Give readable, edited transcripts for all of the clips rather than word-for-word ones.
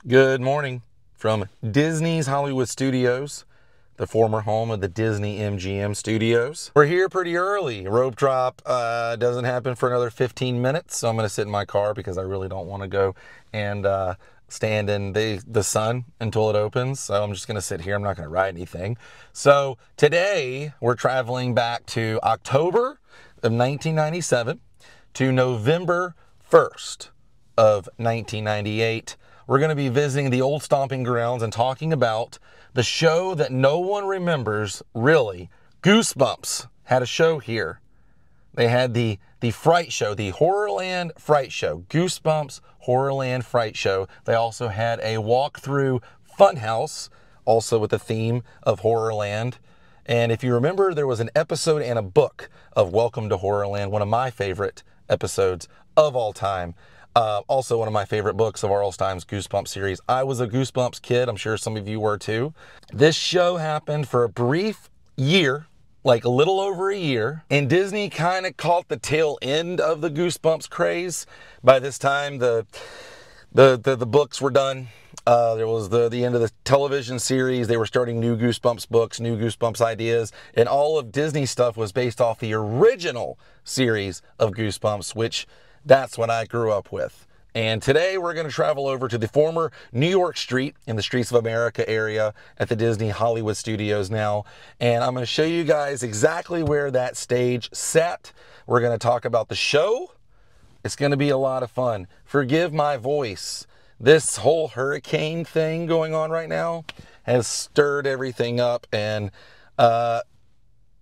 Good morning from Disney's Hollywood Studios, the former home of the Disney MGM studios. We're here pretty early. Rope drop doesn't happen for another 15 minutes, so I'm going to sit in my car because I really don't want to go and stand in the sun until it opens. So I'm just going to sit here. I'm not going to ride anything. So today we're traveling back to October of 1997 to November 1st of 1998. We're going to be visiting the old stomping grounds and talking about the show that no one remembers, really. Goosebumps had a show here. They had the Fright Show, the Horrorland Fright Show. Goosebumps Horrorland Fright Show. They also had a walk-through funhouse, also with the theme of Horrorland. And if you remember, there was an episode and a book of Welcome to Horrorland, one of my favorite episodes of all time. Also one of my favorite books of all time's Goosebumps series. I was a Goosebumps kid. I'm sure some of you were too. This show happened for a brief year, like a little over a year. And Disney kind of caught the tail end of the Goosebumps craze. By this time, the books were done. There was the end of the television series. They were starting new Goosebumps books, new Goosebumps ideas. And all of Disney stuff was based off the original series of Goosebumps, which that's what I grew up with. And today we're going to travel over to the former New York Street in the Streets of America area at the Disney Hollywood Studios now. And I'm going to show you guys exactly where that stage sat. We're going to talk about the show. It's going to be a lot of fun. Forgive my voice. This whole hurricane thing going on right now has stirred everything up. And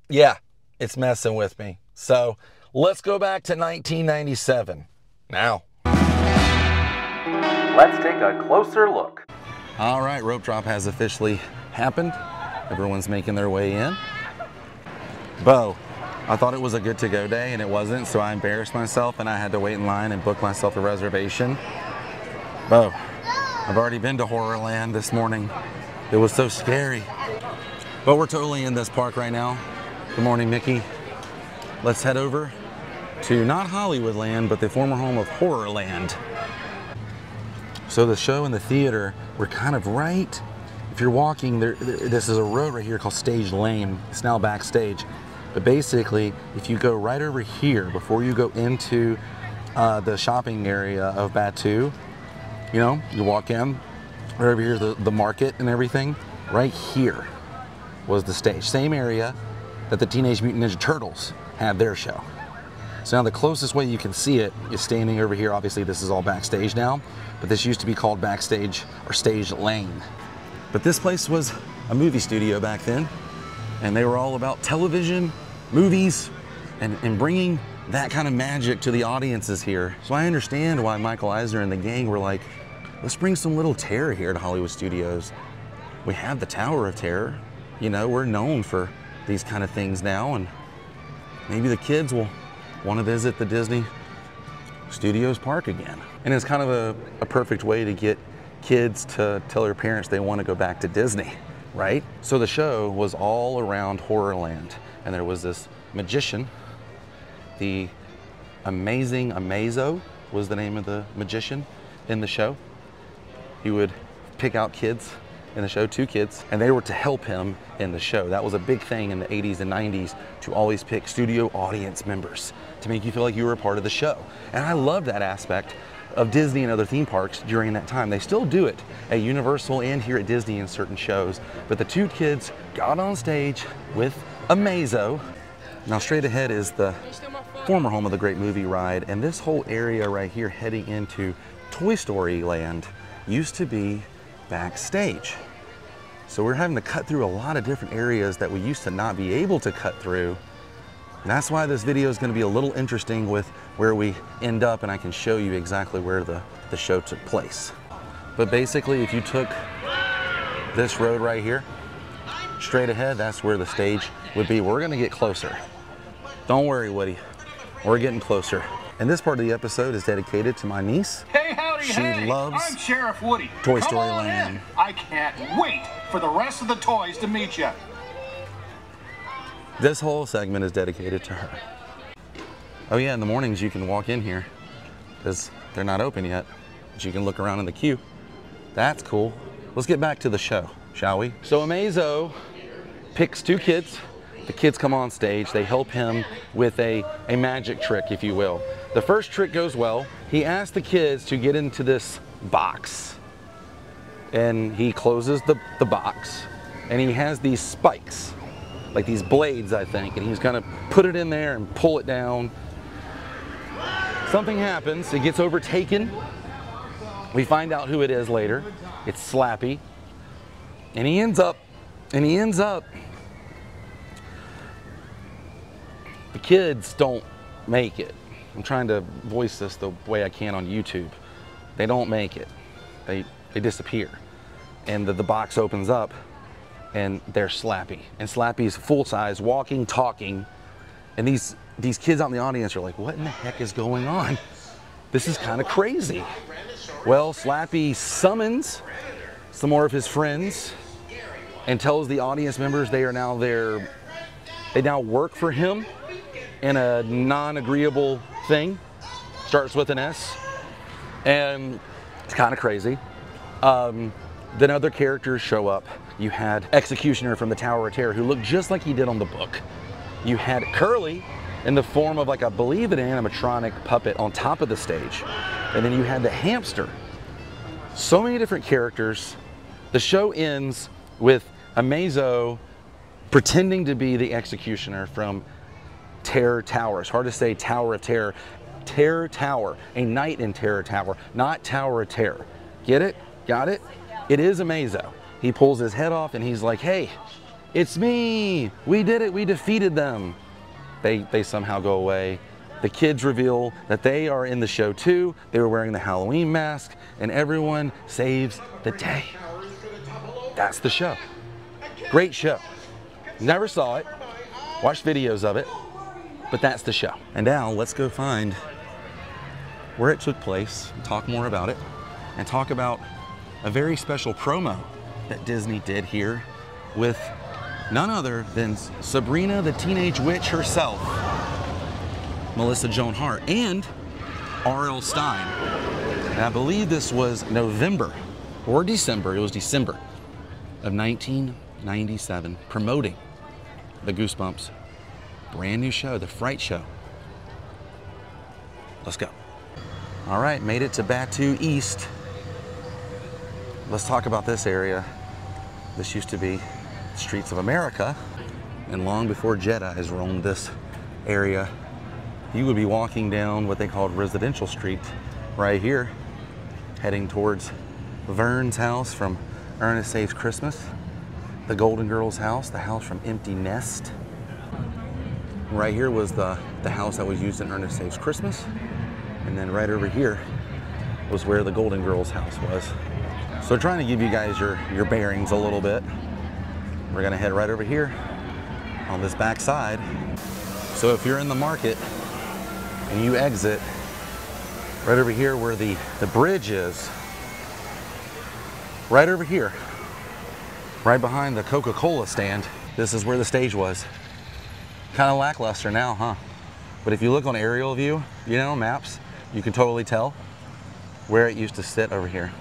yeah, it's messing with me. So let's go back to 1997 now. Let's take a closer look. All right, rope drop has officially happened. Everyone's making their way in. Bo, I thought it was a good to go day and it wasn't, so I embarrassed myself and I had to wait in line and book myself a reservation. Bo, I've already been to Horrorland this morning. It was so scary. But we're totally in this park right now. Good morning, Mickey. Let's head over to not Hollywoodland, but the former home of Horrorland. So the show and the theater were kind of right. If you're walking, this is a road right here called Stage Lane. It's now backstage. But basically, if you go right over here, before you go into the shopping area of Batu, you know, you walk in, right over here, the market and everything, right here was the stage. Same area that the Teenage Mutant Ninja Turtles had their show. So now the closest way you can see it is standing over here. Obviously this is all backstage now, but this used to be called backstage or Stage Lane. But this place was a movie studio back then, and they were all about television, movies, and bringing that kind of magic to the audiences here. So I understand why Michael Eisner and the gang were like, let's bring some little terror here to Hollywood Studios. We have the Tower of Terror. You know, we're known for these kind of things now, and maybe the kids will want to visit the Disney Studios park again. And it's kind of a perfect way to get kids to tell their parents they want to go back to Disney, right? So the show was all around Horrorland, and there was this magician, the Amazing Amazo was the name of the magician in the show. He would pick out kids in the show, 2 kids, and they were to help him in the show. That was a big thing in the 80s and 90s, to always pick studio audience members to make you feel like you were a part of the show. And I love that aspect of Disney and other theme parks during that time. They still do it at Universal and here at Disney in certain shows. But the 2 kids got on stage with Amazo. Now straight ahead is the former home of the Great Movie Ride, and this whole area right here heading into Toy Story Land used to be backstage. So we're having to cut through a lot of different areas that we used to not be able to cut through. And that's why this video is going to be a little interesting with where we end up, and I can show you exactly where the show took place. But basically, if you took this road right here, straight ahead, that's where the stage would be. We're going to get closer. Don't worry, Woody. We're getting closer. And this part of the episode is dedicated to my niece. Hey, howdy, She loves I'm Sheriff Woody. Toy Story Land. I can't wait for the rest of the toys to meet you. This whole segment is dedicated to her. Oh yeah, in the mornings you can walk in here because they're not open yet, but you can look around in the queue That's cool. Let's get back to the show, shall we? So Amazo picks 2 kids. The kids come on stage. They help him with a magic trick, if you will. The first trick goes well. He asks the kids to get into this box. And he closes the box. And he has these spikes, like these blades, I think. And he's gonna put it in there and pull it down. Something happens. It gets overtaken. We find out who it is later. It's Slappy. And he ends up, the kids don't make it. I'm trying to voice this the way I can on YouTube. They don't make it. They disappear. And the box opens up and there's Slappy. And Slappy's full size, walking, talking. And these kids out in the audience are like, what in the heck is going on? This is kind of crazy. Well, Slappy summons some more of his friends and tells the audience members they now work for him in a non-agreeable thing. Starts with an S. And it's kind of crazy. Then other characters show up. You had Executioner from the Tower of Terror, who looked just like he did on the book. You had Curly in the form of, like, I believe, an animatronic puppet on top of the stage. And then you had the hamster. So many different characters. The show ends with Amazo pretending to be the Executioner from Terror Tower. It's hard to say Tower of Terror. Terror Tower, a night in Terror Tower, not Tower of Terror. Get it? Got it? It is Amazo. He pulls his head off and he's like, hey, it's me. We did it. We defeated them. They somehow go away. The kids reveal that they are in the show too. They were wearing the Halloween mask and everyone saves the day. That's the show. Great show. Never saw it. Watched videos of it. But that's the show. And now let's go find where it took place, talk more about it, and talk about a very special promo that Disney did here with none other than Sabrina the Teenage Witch herself, Melissa Joan Hart, and R.L. Stine. And I believe this was November or December, it was December of 1997, promoting the Goosebumps brand new show, the Fright Show. Let's go. All right, made it to Batu East. Let's talk about this area. This used to be the streets of America, and long before Jedi's roamed this area, you would be walking down what they called Residential Street right here, heading towards Vern's house from Ernest Saves Christmas, the Golden Girls house, the house from Empty Nest. Right here was the house that was used in Ernest Saves Christmas, and then right over here was where the Golden Girls house was. So trying to give you guys your bearings a little bit. We're gonna head right over here on this back side. So if you're in the market and you exit right over here where the bridge is, right over here, right behind the Coca-Cola stand, this is where the stage was. Kind of lackluster now, huh? But if you look on aerial view, you know, maps, you can totally tell where it used to sit over here.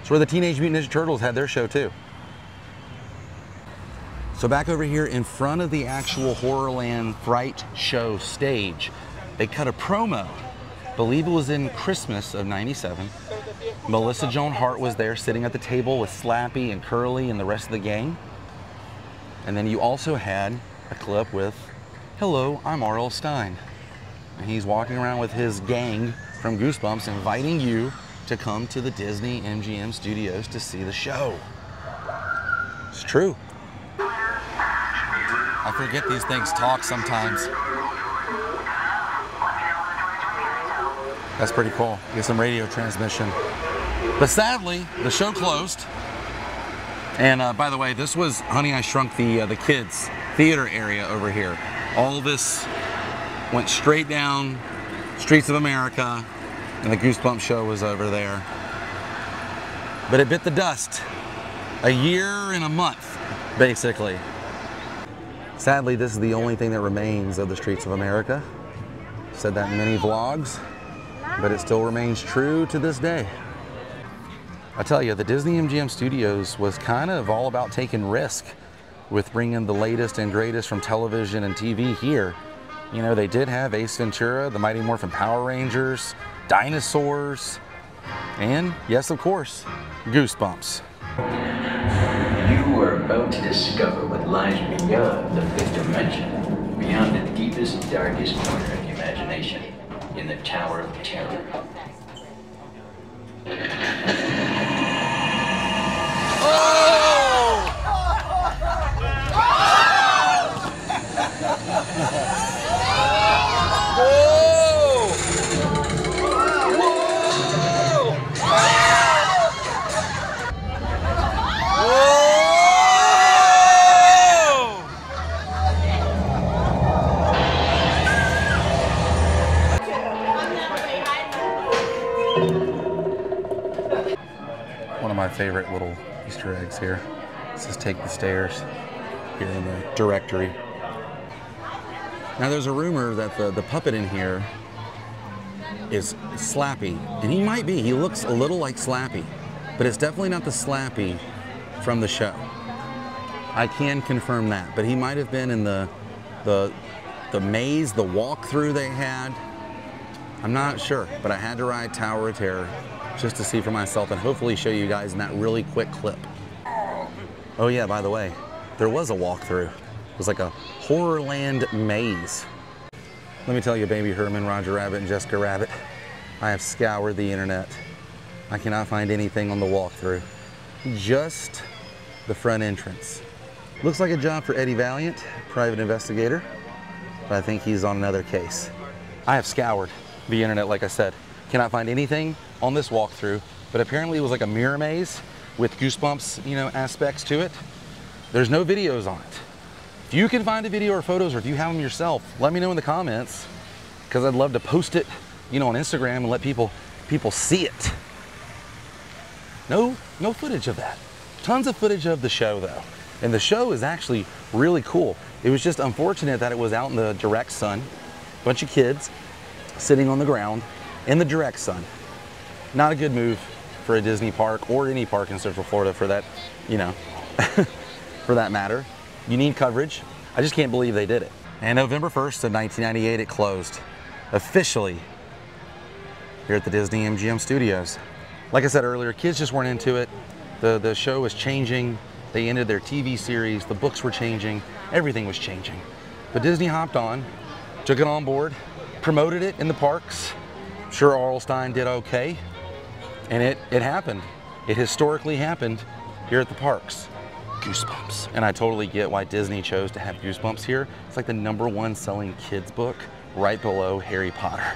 It's where the Teenage Mutant Ninja Turtles had their show too. So back over here in front of the actual Horrorland Fright show stage, they cut a promo. I believe it was in Christmas of '97. Melissa Joan Hart was there sitting at the table with Slappy and Curly and the rest of the gang. And then you also had a clip with, hello, I'm R.L. Stine. And he's walking around with his gang from Goosebumps inviting you to come to the Disney MGM studios to see the show. It's true. I forget these things talk sometimes. That's pretty cool. Get some radio transmission. But sadly, the show closed. And by the way, this was Honey, I Shrunk the Kids theater area over here. All this went straight down Streets of America, and the Goosebumps show was over there. But it bit the dust. A year and a month, basically. Sadly, this is the only thing that remains of the Streets of America. Said that in many vlogs, but it still remains true to this day. I tell you, the Disney MGM Studios was kind of all about taking risk with bringing the latest and greatest from television and TV here. You know, they did have Ace Ventura, the Mighty Morphin Power Rangers, dinosaurs, and yes, of course, Goosebumps. You are about to discover what lies beyond the fifth dimension, beyond the deepest, darkest corner of the imagination, in the Tower of Terror. One of my favorite little Easter eggs here. It says take the stairs here in the directory. Now there's a rumor that the puppet in here is Slappy, and he might be. He looks a little like Slappy, but it's definitely not the Slappy from the show. I can confirm that, but he might have been in the maze, the walkthrough they had. I'm not sure, but I had to ride Tower of Terror just to see for myself and hopefully show you guys in that really quick clip. Oh yeah, by the way, there was a walkthrough. It was like a Horrorland maze. Let me tell you, Baby Herman, Roger Rabbit, and Jessica Rabbit, I have scoured the internet. I cannot find anything on the walkthrough. Just the front entrance. Looks like a job for Eddie Valiant, private investigator, but I think he's on another case. I have scoured the internet, like I said. Cannot find anything on this walkthrough, but apparently it was like a mirror maze with Goosebumps, you know, aspects to it. There's no videos on it. If you can find a video or photos, or if you have them yourself, let me know in the comments, because I'd love to post it, you know, on Instagram and let people see it. No footage of that. Tons of footage of the show though. And the show is actually really cool. It was just unfortunate that it was out in the direct sun. Bunch of kids sitting on the ground in the direct sun. Not a good move for a Disney park or any park in Central Florida for that, you know, for that matter. You need coverage. I just can't believe they did it. And November 1st of 1998, it closed officially here at the Disney MGM Studios. Like I said earlier, kids just weren't into it. The show was changing. They ended their TV series. The books were changing. Everything was changing. But Disney hopped on, took it on board, promoted it in the parks. I'm sure Arlstein did okay. And it happened. It historically happened here at the parks. Goosebumps. And I totally get why Disney chose to have Goosebumps here. It's like the #1 selling kids book right below Harry Potter.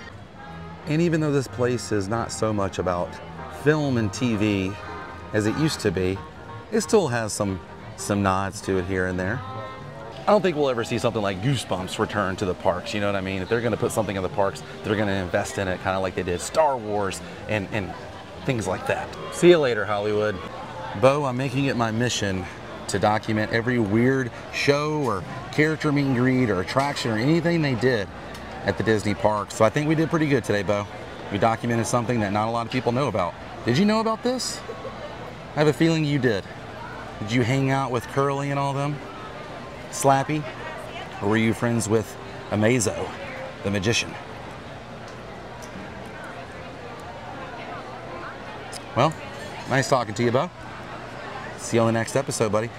And even though this place is not so much about film and TV as it used to be, it still has some nods to it here and there. I don't think we'll ever see something like Goosebumps return to the parks, you know what I mean? If they're gonna put something in the parks, they're gonna invest in it, kind of like they did Star Wars and things like that. See you later, Hollywood. Bo, I'm making it my mission to document every weird show or character meet and greet or attraction or anything they did at the Disney park. So I think we did pretty good today, Bo. We documented something that not a lot of people know about. Did you know about this? I have a feeling you did. Did you hang out with Curly and all them? Slappy? Or were you friends with Amazo, the magician? Well, nice talking to you, Bo. See you on the next episode, buddy.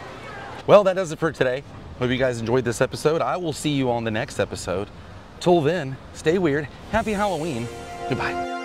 Well, that does it for today. Hope you guys enjoyed this episode. I will see you on the next episode. Till then, stay weird. Happy Halloween. Goodbye.